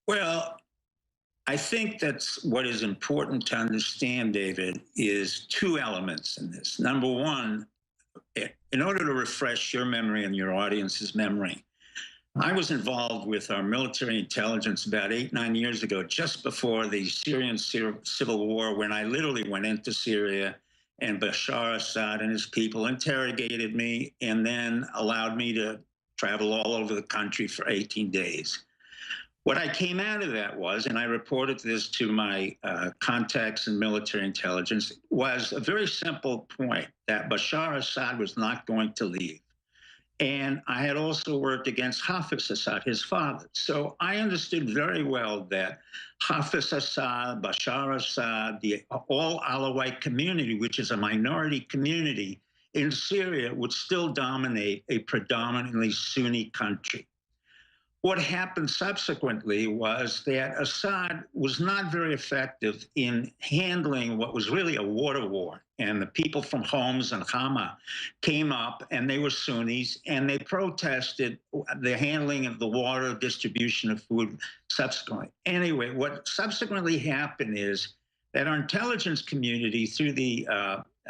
Well, I think that's what is important to understand, David, is two elements in this. Number one, in order to refresh your memory and your audience's memory, I was involved with our military intelligence about 8, 9 years ago, just before the Syrian civil war, when I literally went into Syria and Bashar Assad and his people interrogated me and then allowed me to travel all over the country for 18 days. What I came out of that was, and I reported this to my contacts in military intelligence, was a very simple point that Bashar Assad was not going to leave. And I had also worked against Hafiz Assad, his father. So I understood very well that Hafiz Assad, Bashar Assad, the all Alawite community, which is a minority community in Syria, would still dominate a predominantly Sunni country. What happened subsequently was that Assad was not very effective in handling what was really a water war. And the people from Homs and Hama came up, and they were Sunnis, and they protested the handling of the water, distribution of food subsequently. Anyway, what subsequently happened is that our intelligence community, through the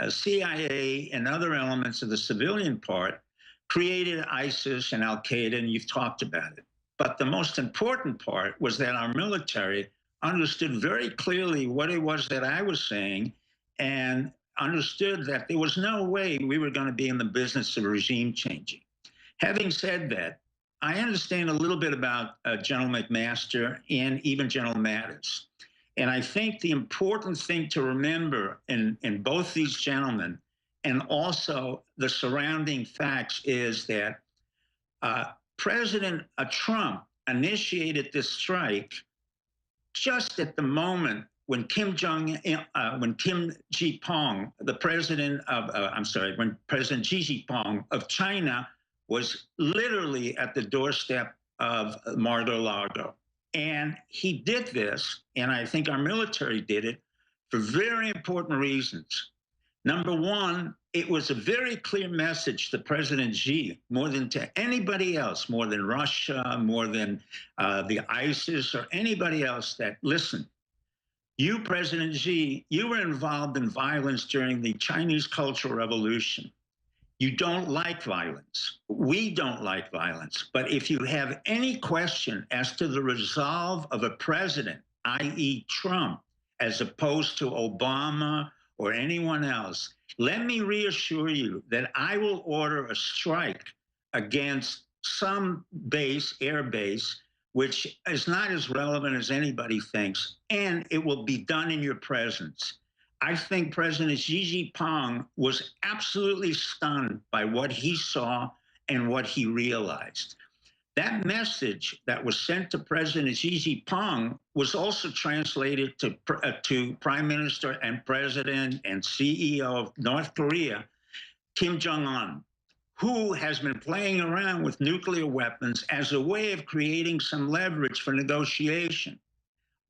CIA and other elements of the civilian part, created ISIS and Al-Qaeda, and you've talked about it. But the most important part was that our military understood very clearly what it was that I was saying and understood that there was no way we were going to be in the business of regime changing. Having said that, I understand a little bit about General McMaster and even General Mattis. And I think the important thing to remember in both these gentlemen and also the surrounding facts is that President Trump initiated this strike just at the moment when Kim Ji-pong, the president of, when President Xi Jinping of China was literally at the doorstep of Mar-a-Lago. And he did this, and I think our military did it for very important reasons. Number one, it was a very clear message to President Xi, more than to anybody else, more than Russia, more than the ISIS or anybody else, that, listen, you, President Xi, you were involved in violence during the Chinese Cultural Revolution. You don't like violence. We don't like violence. But if you have any question as to the resolve of a president, i.e. Trump, as opposed to Obama or anyone else, let me reassure you that I will order a strike against some base, airbase, which is not as relevant as anybody thinks, and it will be done in your presence. I think President Xi Jinping was absolutely stunned by what he saw and what he realized. That message that was sent to President Xi Jinping was also translated to Prime Minister and President and CEO of North Korea, Kim Jong-un, who has been playing around with nuclear weapons as a way of creating some leverage for negotiation.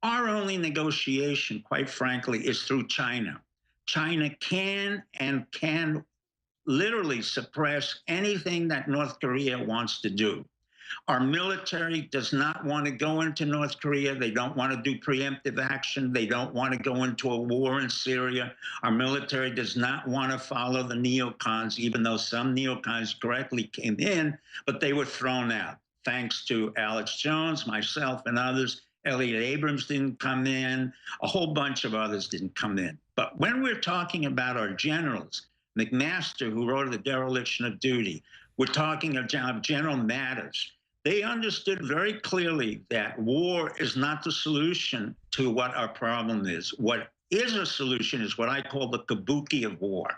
Our only negotiation, quite frankly, is through China. China can literally suppress anything that North Korea wants to do. Our military does not want to go into North Korea. They don't want to do preemptive action. They don't want to go into a war in Syria. Our military does not want to follow the neocons, even though some neocons correctly came in, but they were thrown out. Thanks to Alex Jones, myself, and others. Elliot Abrams didn't come in. A whole bunch of others didn't come in. But when we're talking about our generals, McMaster, who wrote The Dereliction of Duty, we're talking of General Mattis. They understood very clearly that war is not the solution to what our problem is. What is a solution is what I call the kabuki of war.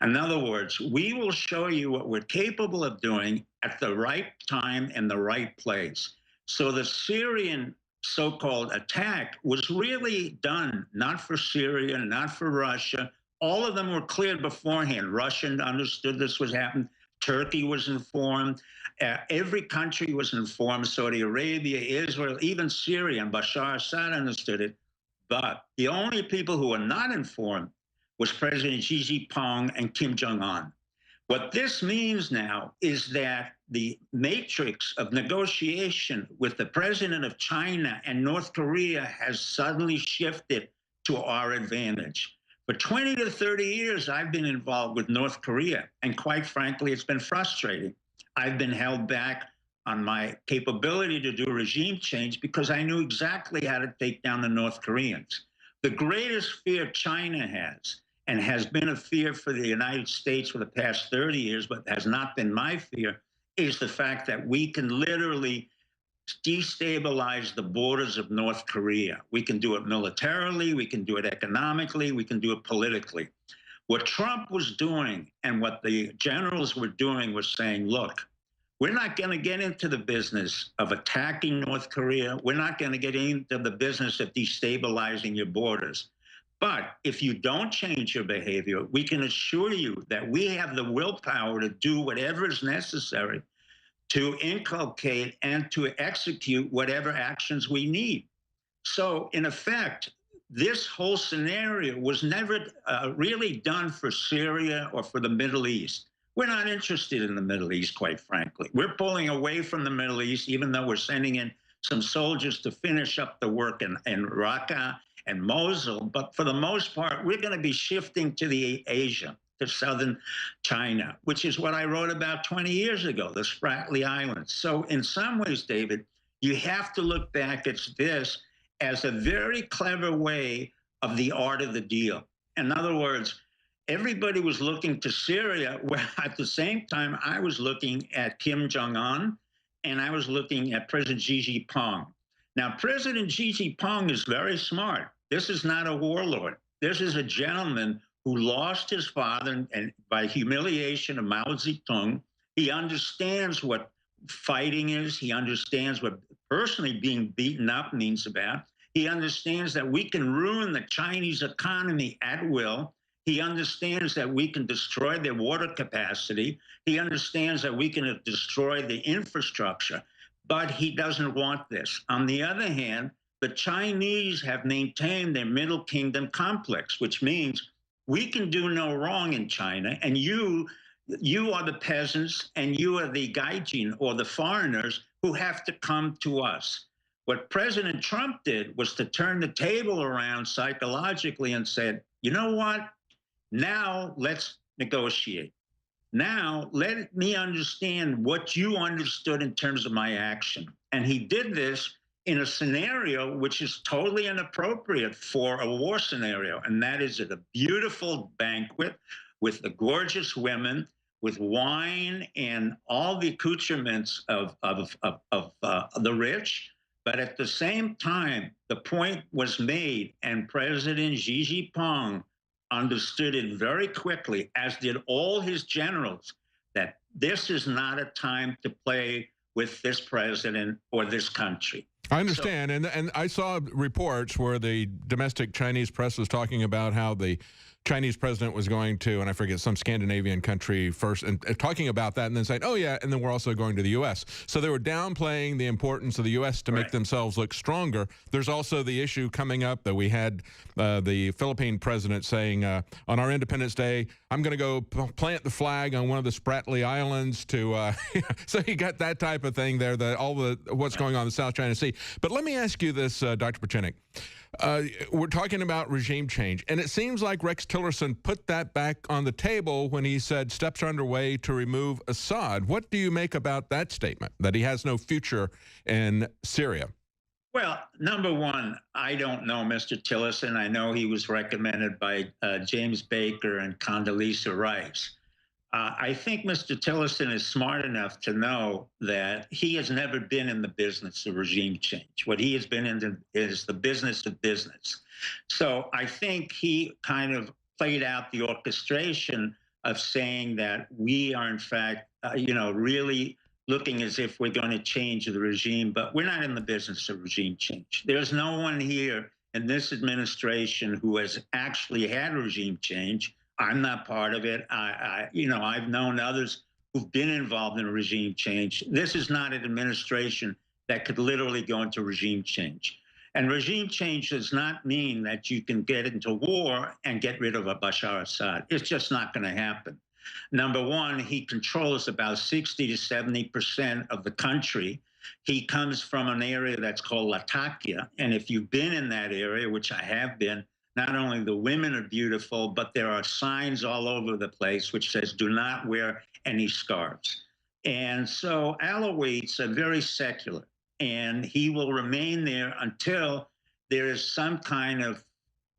In other words, we will show you what we're capable of doing at the right time and the right place. So the Syrian so-called attack was really done not for Syria, not for Russia. All of them were cleared beforehand. Russia understood this was happening. Turkey was informed. Every country was informed. Saudi Arabia, Israel, even Syria, and Bashar Assad understood it. But the only people who were not informed was President Xi Jinping and Kim Jong-un. What this means now is that the matrix of negotiation with the president of China and North Korea has suddenly shifted to our advantage. For 20 to 30 years, I've been involved with North Korea, and quite frankly, it's been frustrating. I've been held back on my capability to do regime change because I knew exactly how to take down the North Koreans. The greatest fear China has, and has been a fear for the United States for the past 30 years, but has not been my fear, is the fact that we can literally destabilize the borders of North Korea. We can do it militarily, we can do it economically, we can do it politically. What Trump was doing and what the generals were doing was saying, look, we're not going to get into the business of attacking North Korea. We're not going to get into the business of destabilizing your borders. But if you don't change your behavior, we can assure you that we have the willpower to do whatever is necessary to inculcate and to execute whatever actions we need. So, in effect, this whole scenario was never really done for Syria or for the Middle East. We're not interested in the Middle East, quite frankly. We're pulling away from the Middle East, even though we're sending in some soldiers to finish up the work in Raqqa and Mosul. But for the most part, we're going to be shifting to the Asia, to southern China, which is what I wrote about 20 years ago, the Spratly Islands. So in some ways, David, you have to look back at this as a very clever way of the art of the deal. In other words, everybody was looking to Syria, where at the same time I was looking at Kim Jong-un and I was looking at President Xi Jinping. Now, President Xi Jinping is very smart. This is not a warlord. This is a gentleman who lost his father and by humiliation of Mao Zedong. He understands what fighting is. He understands what personally being beaten up means about. He understands that we can ruin the Chinese economy at will. He understands that we can destroy their water capacity. He understands that we can destroy the infrastructure, but he doesn't want this. On the other hand, the Chinese have maintained their Middle Kingdom complex, which means we can do no wrong in China, and you are the peasants, and you are the gaijin, or the foreigners, who have to come to us. What President Trump did was to turn the table around psychologically and said, you know what? Now let's negotiate. Now let me understand what you understood in terms of my action. And he did this in a scenario which is totally inappropriate for a war scenario. And that is at a beautiful banquet with the gorgeous women, with wine and all the accoutrements of the rich. But at the same time, the point was made, and President Xi Jinping understood it very quickly, as did all his generals, that this is not a time to play with this president or this country. I understand, and I saw reports where the domestic Chinese press was talking about how the Chinese president was going to, and I forget, some Scandinavian country first, and talking about that, and then saying, oh yeah, and then we're also going to the U.S. So they were downplaying the importance of the U.S. to make themselves look stronger. There's also the issue coming up that we had the Philippine president saying, on our Independence Day, I'm going to go plant the flag on one of the Spratly Islands to, so you got that type of thing there, what's going on in the South China Sea. But let me ask you this, Dr. Pachinik. We're talking about regime change, and it seems like Rex Tillerson put that back on the table when he said steps are underway to remove Assad. What do you make about that statement, that he has no future in Syria? Well, number one, I don't know Mr. Tillerson. I know he was recommended by James Baker and Condoleezza Rice. I think Mr. Tillerson is smart enough to know that he has never been in the business of regime change. What he has been in is the business of business. So I think he kind of played out the orchestration of saying that we are, in fact, really looking as if we're going to change the regime, but we're not in the business of regime change. There's no one here in this administration who has actually had regime change. I'm not part of it. I've known others who've been involved in regime change. This is not an administration that could literally go into regime change. And regime change does not mean that you can get into war and get rid of a Bashar Assad. It's just not going to happen. Number one, he controls about 60 to 70% of the country. He comes from an area that's called Latakia. And if you've been in that area, which I have been, not only the women are beautiful, but there are signs all over the place which says, do not wear any scarves. And so Alawites are very secular, and he will remain there until there is some kind of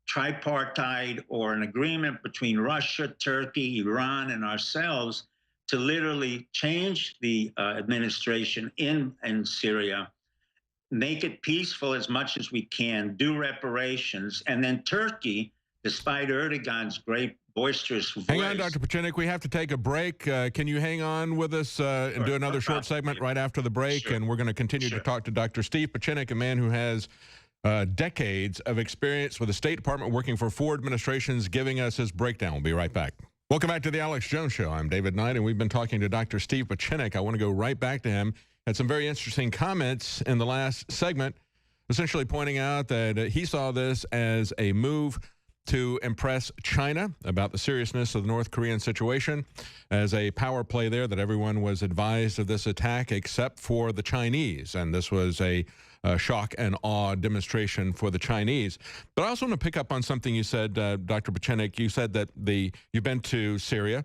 tripartite or an agreement between Russia, Turkey, Iran, and ourselves to literally change the administration in Syria, make it peaceful as much as we can, do reparations, and then Turkey, despite Erdogan's great boisterous voice. Hang on, Dr. Pachinik, we have to take a break. Can you hang on with us and do another short segment right after the break? Sure. And we're going to continue to talk to Dr. Steve Pachinik, a man who has decades of experience with the State Department working for 4 administrations, giving us his breakdown. We'll be right back. Welcome back to the Alex Jones Show. I'm David Knight, and we've been talking to Dr. Steve Pachinik. I want to go right back to him. Had some very interesting comments in the last segment, essentially pointing out that he saw this as a move to impress China about the seriousness of the North Korean situation, as a power play there, that everyone was advised of this attack except for the Chinese. And this was a shock and awe demonstration for the Chinese. But I also want to pick up on something you said, Dr. Pachinik. You said that you've been to Syria,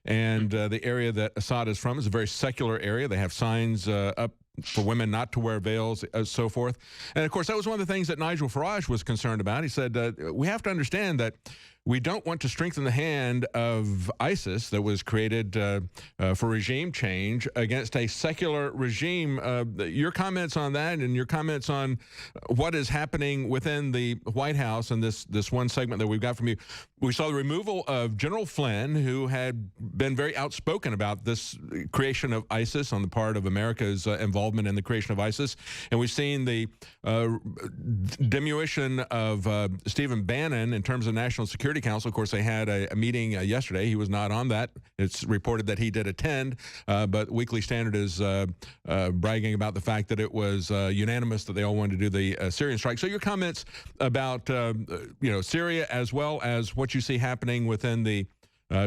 and the area that Assad is from is a very secular area. They have signs up for women not to wear veils, so forth. And, of course, that was one of the things that Nigel Farage was concerned about. He said, we have to understand that we don't want to strengthen the hand of ISIS that was created for regime change against a secular regime. Your comments on that and your comments on what is happening within the White House and this one segment that we've got from you. We saw the removal of General Flynn, who had been very outspoken about this creation of ISIS on the part of America's involvement in the creation of ISIS. And we've seen the diminution of Stephen Bannon in terms of National Security Council. Of course, they had a meeting yesterday. He was not on that. It's reported that he did attend, but Weekly Standard is bragging about the fact that it was unanimous that they all wanted to do the Syrian strike. So your comments about Syria, as well as what you see happening within the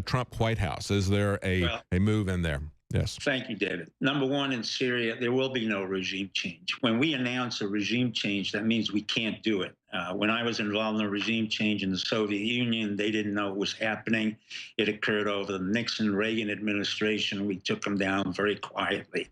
Trump White House. Is there a move in there? Yes. Thank you, David. Number one, in Syria, there will be no regime change. When we announce a regime change, that means we can't do it. When I was involved in a regime change in the Soviet Union, they didn't know it was happening. It occurred over the Nixon-Reagan administration. We took them down very quietly.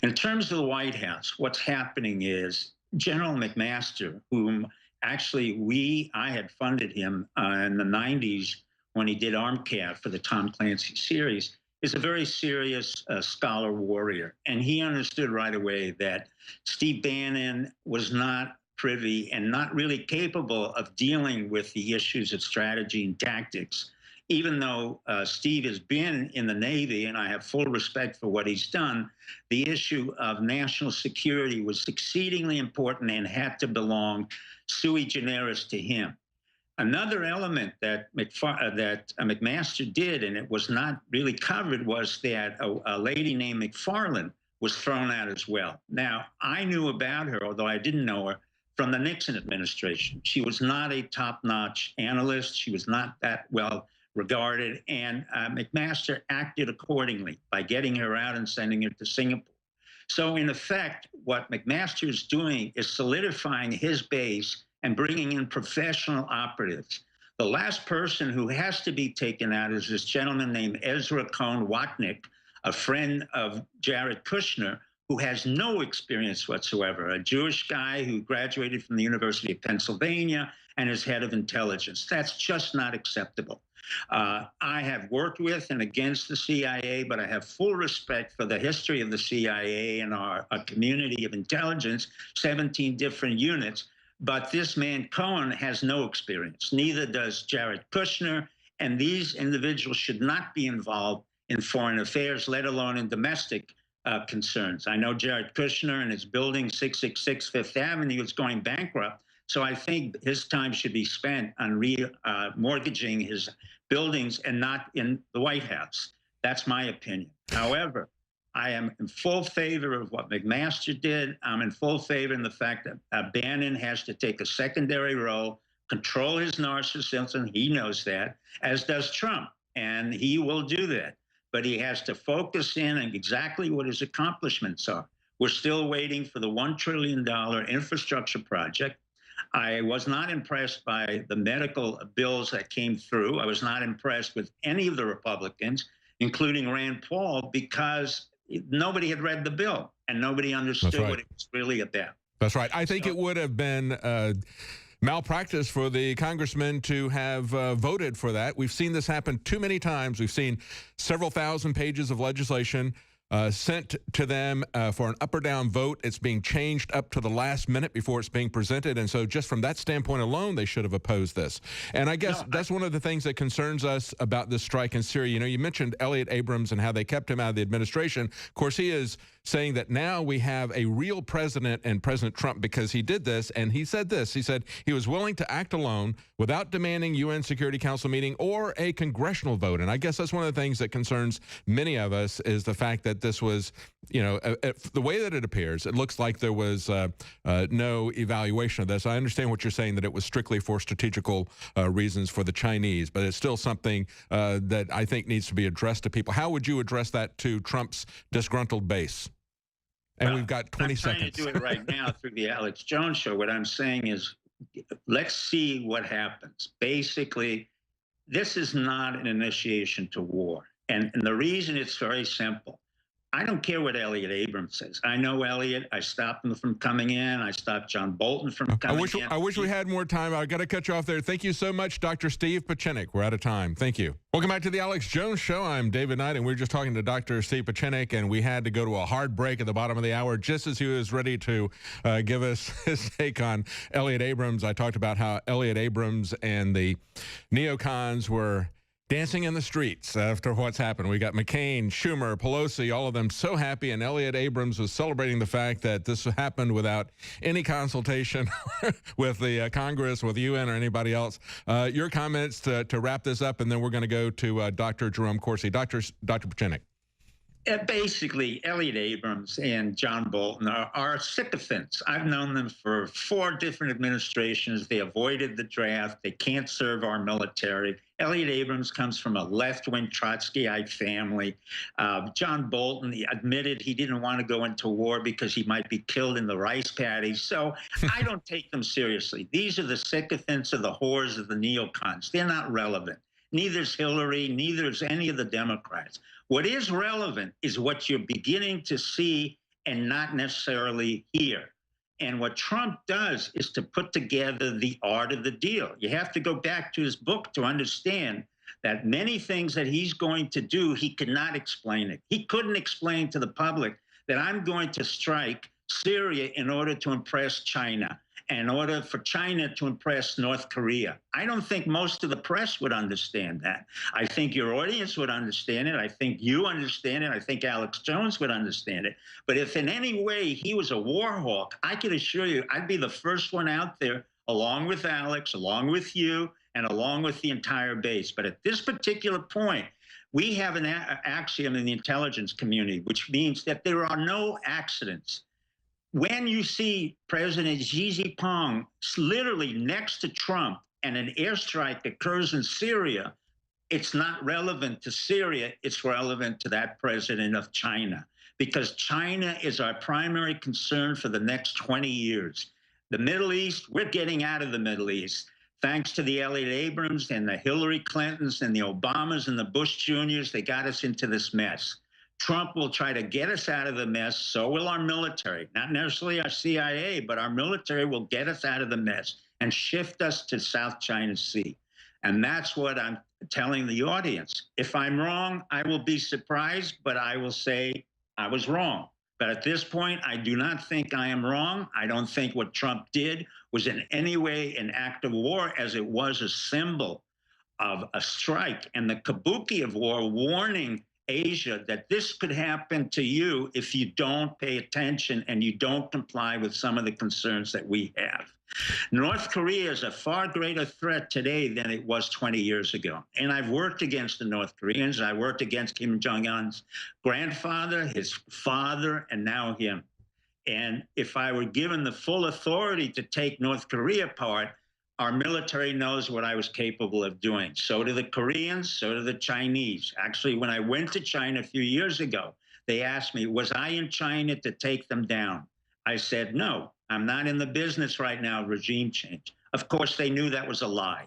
In terms of the White House, what's happening is General McMaster, whom actually I had funded him in the 90s when he did ARMCAV for the Tom Clancy series, is a very serious scholar warrior. And he understood right away that Steve Bannon was not privy and not really capable of dealing with the issues of strategy and tactics. Even though Steve has been in the Navy, and I have full respect for what he's done, the issue of national security was exceedingly important and had to belong sui generis to him. Another element that McMaster did, and it was not really covered, was that a lady named McFarland was thrown out as well. Now, I knew about her, although I didn't know her, from the Nixon administration. She was not a top-notch analyst. She was not that well regarded, and McMaster acted accordingly by getting her out and sending her to Singapore. So in effect, what McMaster is doing is solidifying his base and bringing in professional operatives. The last person who has to be taken out is this gentleman named Ezra Cohn Watnick, a friend of Jared Kushner, who has no experience whatsoever, a Jewish guy who graduated from the University of Pennsylvania and is head of intelligence. That's just not acceptable. I have worked with and against the CIA, but I have full respect for the history of the CIA and our community of intelligence, 17 different units. But this man, Cohen, has no experience. Neither does Jared Kushner. And these individuals should not be involved in foreign affairs, let alone in domestic concerns. I know Jared Kushner and his building 666 Fifth Avenue is going bankrupt. So I think his time should be spent on mortgaging his buildings and not in the White House. That's my opinion. However, I am in full favor of what McMaster did. I'm in full favor in the fact that Bannon has to take a secondary role, control his narcissism. He knows that, as does Trump, and he will do that. but he has to focus in on exactly what his accomplishments are. We're still waiting for the $1 trillion infrastructure project. I was not impressed by the medical bills that came through. I was not impressed with any of the Republicans, including Rand Paul, because nobody had read the bill and nobody understood what it was really about. That's right. I think it would have been malpractice for the congressman to have voted for that. We've seen this happen too many times. We've seen several thousand pages of legislation sent to them for an up or down vote. It's being changed up to the last minute before it's being presented. And so just from that standpoint alone, they should have opposed this. And I guess that's one of the things that concerns us about this strike in Syria. You know, you mentioned Elliott Abrams and how they kept him out of the administration. Corsi is saying that now we have a real president and President Trump because he did this. And he said this. He said he was willing to act alone without demanding UN Security Council meeting or a congressional vote. And I guess that's one of the things that concerns many of us is the fact that this was, you know, the way that it appears, it looks like there was no evaluation of this. I understand what you're saying, that it was strictly for strategical reasons for the Chinese, but it's still something that I think needs to be addressed to people. How would you address that to Trump's disgruntled base? And we've got 20 seconds. I'm trying to do it right now through the Alex Jones show. What I'm saying is, let's see what happens. Basically, this is not an initiation to war. And the reason it's very simple. I don't care what Elliott Abrams says. I know Elliott. I stopped him from coming in. I stopped John Bolton from coming in. I wish we had more time. I've got to cut you off there. Thank you so much, Dr. Steve Pieczenik. We're out of time. Thank you. Welcome back to the Alex Jones Show. I'm David Knight, and we were just talking to Dr. Steve Pieczenik, and we had to go to a hard break at the bottom of the hour just as he was ready to give us his take on Elliott Abrams. I talked about how Elliott Abrams and the neocons were dancing in the streets after what's happened. We got McCain, Schumer, Pelosi, all of them so happy, and Elliott Abrams was celebrating the fact that this happened without any consultation with the Congress, with the UN, or anybody else. Your comments to wrap this up, and then we're going to go to Dr. Jerome Corsi. Dr. Pieczenik. Basically, Elliott Abrams and John Bolton are sycophants. I've known them for 4 different administrations. They avoided the draft. They can't serve our military. Elliott Abrams comes from a left-wing Trotskyite family. John Bolton admitted he didn't want to go into war because he might be killed in the rice paddies. So I don't take them seriously. These are the sycophants or the whores of the neocons. They're not relevant. Neither's Hillary, neither's any of the Democrats. What is relevant is what you're beginning to see and not necessarily hear. And what Trump does is to put together the art of the deal. You have to go back to his book to understand that many things that he's going to do, he could not explain it. He couldn't explain to the public that I'm going to strike Syria in order to impress China, in order for China to impress North Korea. I don't think most of the press would understand that. I think your audience would understand it. I think you understand it. I think Alex Jones would understand it. But if in any way he was a war hawk, I can assure you I'd be the first one out there, along with Alex, along with you, and along with the entire base. But at this particular point, we have an axiom in the intelligence community, which means that there are no accidents. When you see President Xi Jinping literally next to Trump and an airstrike occurs in Syria, it's not relevant to Syria, it's relevant to that president of China, because China is our primary concern for the next 20 years. The Middle East, we're getting out of the Middle East. Thanks to the Elliott Abrams and the Hillary Clintons and the Obamas and the Bush Juniors, they got us into this mess. Trump will try to get us out of the mess, so will our military. Not necessarily our CIA, but our military will get us out of the mess and shift us to South China Sea. And that's what I'm telling the audience. If I'm wrong, I will be surprised, but I will say I was wrong. But at this point, I do not think I am wrong. I don't think what Trump did was in any way an act of war, as it was a symbol of a strike and the kabuki of war, warning Asia that this could happen to you if you don't pay attention and you don't comply with some of the concerns that we have. North Korea is a far greater threat today than it was 20 years ago. And I've worked against the North Koreans. I worked against Kim Jong-un's grandfather, his father, and now him. And if I were given the full authority to take North Korea apart, our military knows what I was capable of doing. So do the Koreans, so do the Chinese. Actually, when I went to China a few years ago, they asked me, was I in China to take them down? I said, no, I'm not in the business right now of regime change. Of course, they knew that was a lie.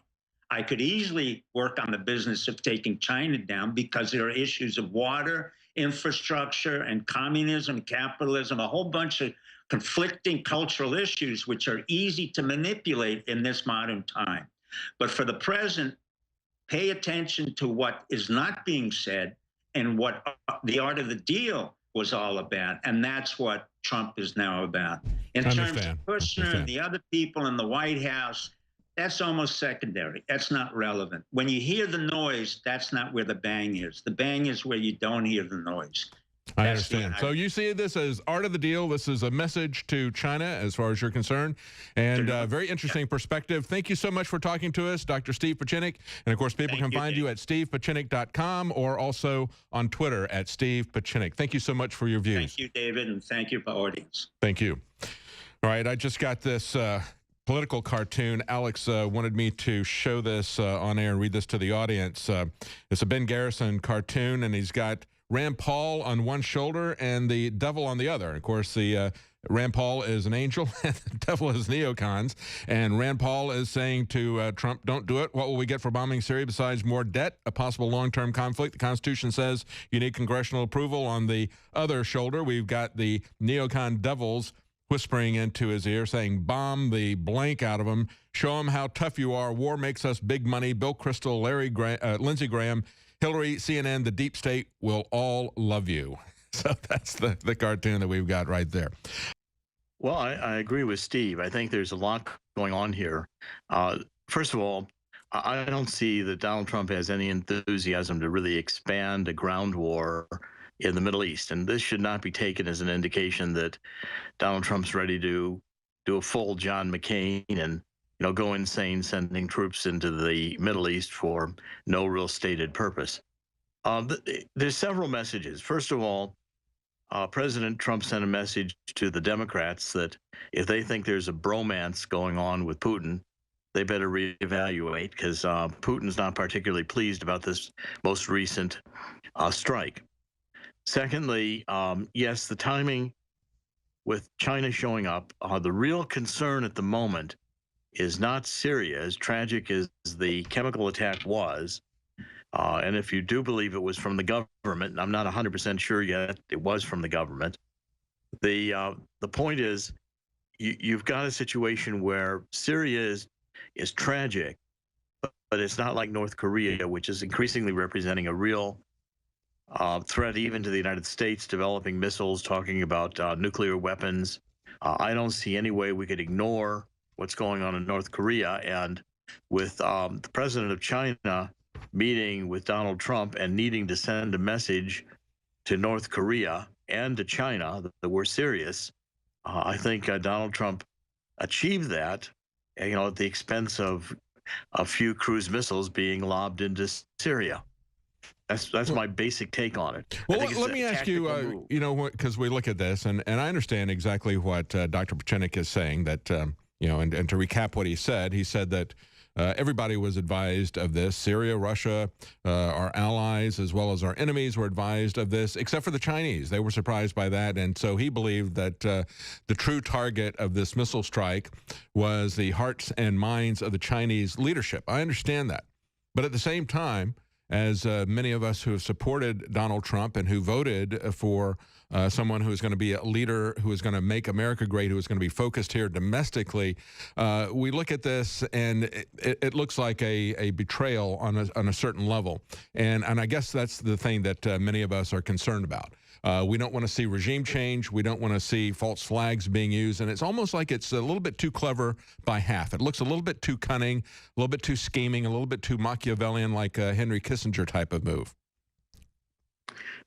I could easily work on the business of taking China down because there are issues of water, infrastructure, and communism, capitalism, a whole bunch of conflicting cultural issues which are easy to manipulate in this modern time. But for the present, pay attention to what is not being said and what the art of the deal was all about. And that's what Trump is now about. In terms of Kushner and the other people in the White House, that's almost secondary. That's not relevant. When you hear the noise, that's not where the bang is. The bang is where you don't hear the noise. I understand. So you see this as art of the deal. This is a message to China as far as you're concerned, and very interesting perspective. Thank you so much for talking to us, Dr. Steve Pieczenik. And, of course, people can find you at stevepieczenik.com or also on Twitter at Steve Pieczenik. Thank you so much for your views. Thank you, David, and thank you for the audience. Thank you. All right, I just got this political cartoon. Alex wanted me to show this on air and read this to the audience. It's a Ben Garrison cartoon, and he's got Rand Paul on one shoulder and the devil on the other. Of course, the Rand Paul is an angel and the devil is neocons. And Rand Paul is saying to Trump, don't do it. What will we get for bombing Syria besides more debt, a possible long-term conflict? The Constitution says you need congressional approval. On the other shoulder, we've got the neocon devils whispering into his ear, saying, bomb the blank out of him. Show him how tough you are. War makes us big money. Bill Kristol, Lindsey Graham, Hillary, CNN, the deep state will all love you. So that's the cartoon that we've got right there. Well, I agree with Steve. I think there's a lot going on here. First of all, I don't see that Donald Trump has any enthusiasm to really expand a ground war in the Middle East. And this should not be taken as an indication that Donald Trump's ready to do a full John McCain and go insane sending troops into the Middle East for no real stated purpose. There's several messages. First of all, President Trump sent a message to the Democrats that if they think there's a bromance going on with Putin, they better reevaluate, because Putin's not particularly pleased about this most recent strike. Secondly, yes, the timing with China showing up, the real concern at the moment is not Syria, as tragic as the chemical attack was. And if you do believe it was from the government, and I'm not 100% sure yet it was from the government, the point is you've got a situation where Syria is tragic, but it's not like North Korea, which is increasingly representing a real threat even to the United States, developing missiles, talking about nuclear weapons. I don't see any way we could ignore what's going on in North Korea. And with the president of China meeting with Donald Trump and needing to send a message to North Korea and to China that we're serious, I think Donald Trump achieved that, at the expense of a few cruise missiles being lobbed into Syria. That's my basic take on it. Well, let me ask you, because we look at this, and I understand exactly what Dr. Pieczenik is saying, that, and to recap what he said that everybody was advised of this. Syria, Russia, our allies, as well as our enemies were advised of this, except for the Chinese. They were surprised by that, and so he believed that the true target of this missile strike was the hearts and minds of the Chinese leadership. I understand that. But at the same time, as many of us who have supported Donald Trump and who voted for someone who is going to be a leader, who is going to make America great, who is going to be focused here domestically, we look at this and it looks like a betrayal on a certain level. And I guess that's the thing that many of us are concerned about. We don't want to see regime change. We don't want to see false flags being used. And it's almost like it's a little bit too clever by half. It looks a little bit too cunning, a little bit too scheming, a little bit too Machiavellian, like a Henry Kissinger type of move.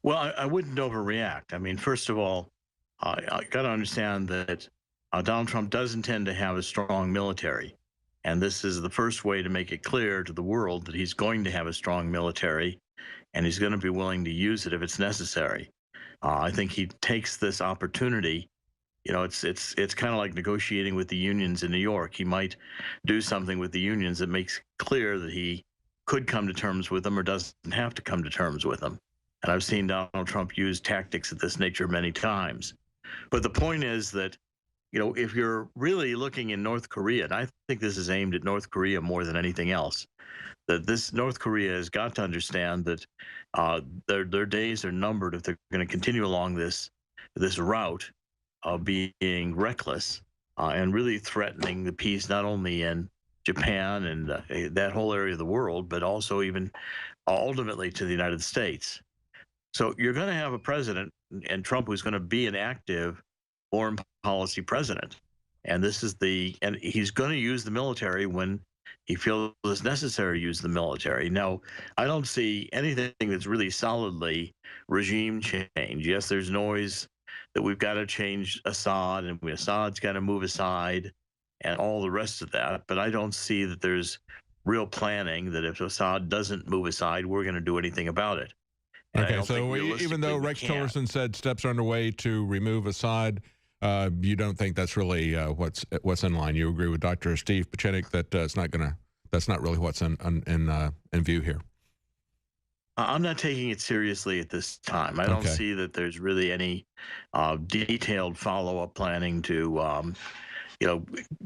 Well, I wouldn't overreact. I mean, first of all, I got to understand that Donald Trump does intend to have a strong military. And this is the first way to make it clear to the world that he's going to have a strong military, and he's going to be willing to use it if it's necessary. I think he takes this opportunity It's kind of like negotiating with the unions in New York. He might do something with the unions that makes clear that he could come to terms with them or doesn't have to come to terms with them. And I've seen Donald Trump use tactics of this nature many times. But the point is that, if you're really looking in North Korea, and I think this is aimed at North Korea more than anything else, that this North Korea has got to understand that their days are numbered if they're going to continue along this route of being reckless and really threatening the peace not only in Japan and that whole area of the world, but also even ultimately to the United States. So you're going to have a president, and Trump, who's going to be an active foreign policy president. And he's going to use the military when he feels it's necessary to use the military. Now, I don't see anything that's really solidly regime change. Yes, there's noise that we've got to change Assad, and Assad's got to move aside, and all the rest of that. But I don't see that there's real planning that if Assad doesn't move aside, we're going to do anything about it. And okay, so even though Rex Tillerson said steps are underway to remove Assad, you don't think that's really what's in line? You agree with Dr. Steve Pieczenik that that's not really what's in view here? I'm not taking it seriously at this time. I don't see that there's really any detailed follow-up planning to,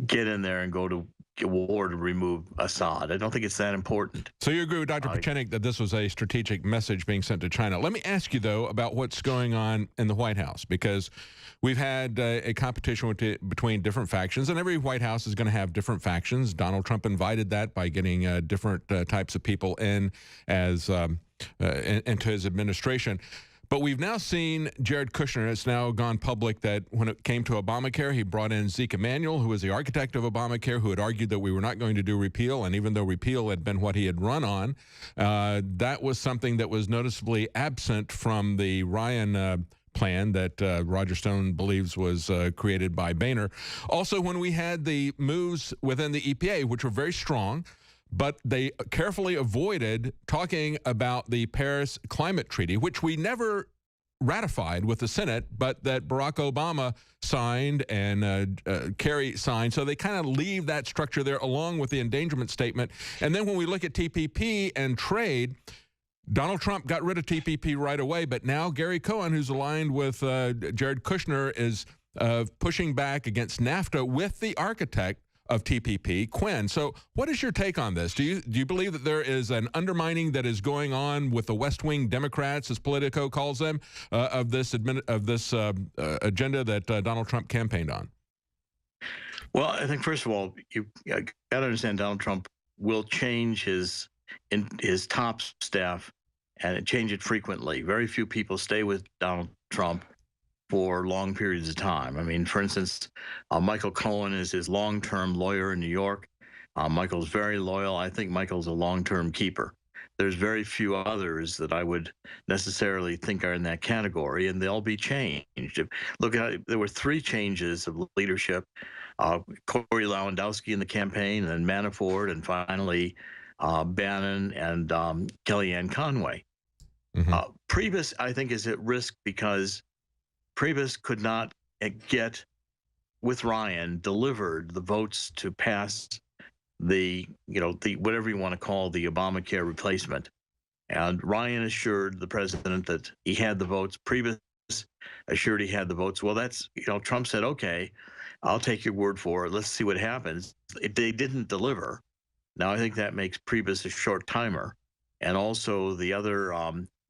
get in there and go to war to remove Assad. I don't think it's that important. So you agree with Dr. Pieczenik that this was a strategic message being sent to China. Let me ask you, though, about what's going on in the White House, because we've had a competition between different factions, and every White House is going to have different factions. Donald Trump invited that by getting different types of people in as into his administration. But we've now seen Jared Kushner. It's now gone public that when it came to Obamacare, he brought in Zeke Emanuel, who was the architect of Obamacare, who had argued that we were not going to do repeal. And even though repeal had been what he had run on, that was something that was noticeably absent from the Ryan plan that Roger Stone believes was created by Boehner. Also, when we had the moves within the EPA, which were very strong, but they carefully avoided talking about the Paris Climate Treaty, which we never ratified with the Senate, but that Barack Obama signed and Kerry signed. So they kind of leave that structure there along with the endangerment statement. And then when we look at TPP and trade, Donald Trump got rid of TPP right away, but now Gary Cohn, who's aligned with Jared Kushner, is pushing back against NAFTA with the architect of TPP, Quinn. So what is your take on this? Do you believe that there is an undermining that is going on with the West Wing Democrats, as Politico calls them, of this agenda that Donald Trump campaigned on? Well, I think, first of all, you got to understand Donald Trump will change his top staff and change it frequently. Very few people stay with Donald Trump for long periods of time. I mean, for instance, Michael Cohen is his long-term lawyer in New York. Michael's very loyal. I think Michael's a long-term keeper. There's very few others that I would necessarily think are in that category, and they'll be changed. Look at there were 3 changes of leadership: Corey Lewandowski in the campaign, and then Manafort, and finally Bannon and Kellyanne Conway. Priebus, I think, is at risk because Priebus could not get, with Ryan, delivered the votes to pass the whatever you want to call the Obamacare replacement. And Ryan assured the president that he had the votes. Priebus assured he had the votes. Well, that's, Trump said, okay, I'll take your word for it. Let's see what happens. They didn't deliver. Now, I think that makes Priebus a short timer. And also the other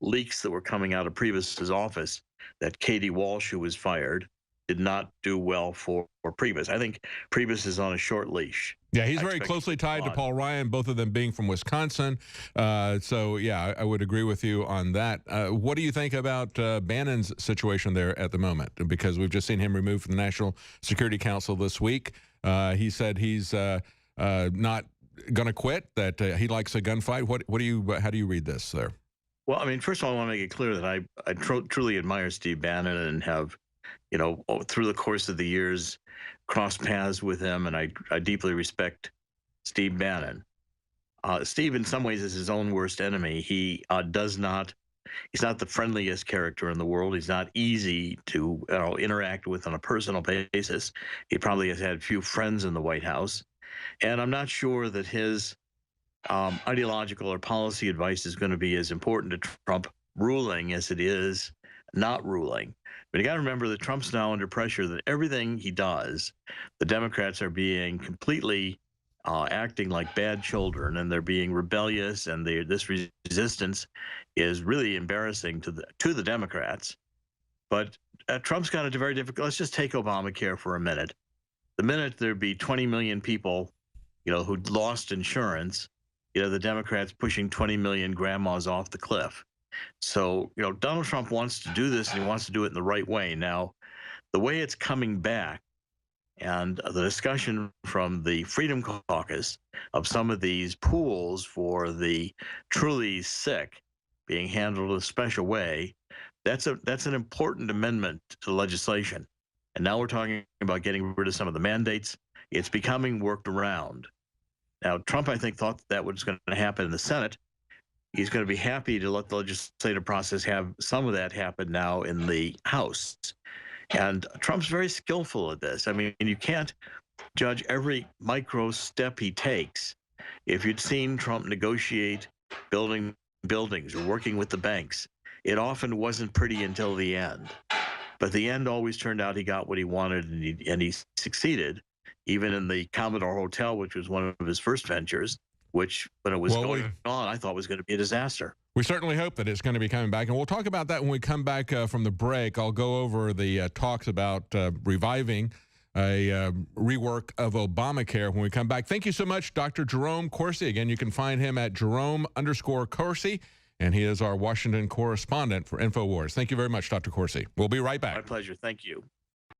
leaks that were coming out of Priebus's office, that Katie Walsh, who was fired, did not do well for Priebus. I think Priebus is on a short leash. Yeah, he's very closely tied to Paul Ryan, both of them being from Wisconsin. So, yeah, I would agree with you on that. What do you think about Bannon's situation there at the moment? Because we've just seen him removed from the National Security Council this week. He said he's not going to quit, that he likes a gunfight. How do you read this there? Well, I mean, first of all, I want to make it clear that I truly admire Steve Bannon and have, through the course of the years, crossed paths with him, and I deeply respect Steve Bannon. Steve, in some ways, is his own worst enemy. He does not He's not the friendliest character in the world. He's not easy to interact with on a personal basis. He probably has had few friends in the White House. And I'm not sure that his ideological or policy advice is going to be as important to Trump ruling as it is not ruling. But you got to remember that Trump's now under pressure that everything he does, the Democrats are being completely acting like bad children, and they're being rebellious, and this resistance is really embarrassing to the Democrats. But Trump's got it very difficult. Let's just take Obamacare for a minute. The minute there'd be 20 million people, who'd lost insurance, the Democrats pushing 20 million grandmas off the cliff. So, Donald Trump wants to do this, and he wants to do it in the right way. Now, the way it's coming back, and the discussion from the Freedom Caucus of some of these pools for the truly sick being handled in a special way, that's an important amendment to legislation. And now we're talking about getting rid of some of the mandates. It's becoming worked around. Now, Trump, I think, thought that was going to happen in the Senate. He's going to be happy to let the legislative process have some of that happen now in the House. And Trump's very skillful at this. I mean, you can't judge every micro step he takes. If you'd seen Trump negotiate building buildings or working with the banks, it often wasn't pretty until the end. But the end always turned out he got what he wanted, and he succeeded, even in the Commodore Hotel, which was one of his first ventures, which, when it was going on, I thought was going to be a disaster. We certainly hope that it's going to be coming back, and we'll talk about that when we come back from the break. I'll go over the talks about reviving a rework of Obamacare when we come back. Thank you so much, Dr. Jerome Corsi. Again, you can find him at Jerome_Corsi, and he is our Washington correspondent for InfoWars. Thank you very much, Dr. Corsi. We'll be right back. My pleasure. Thank you.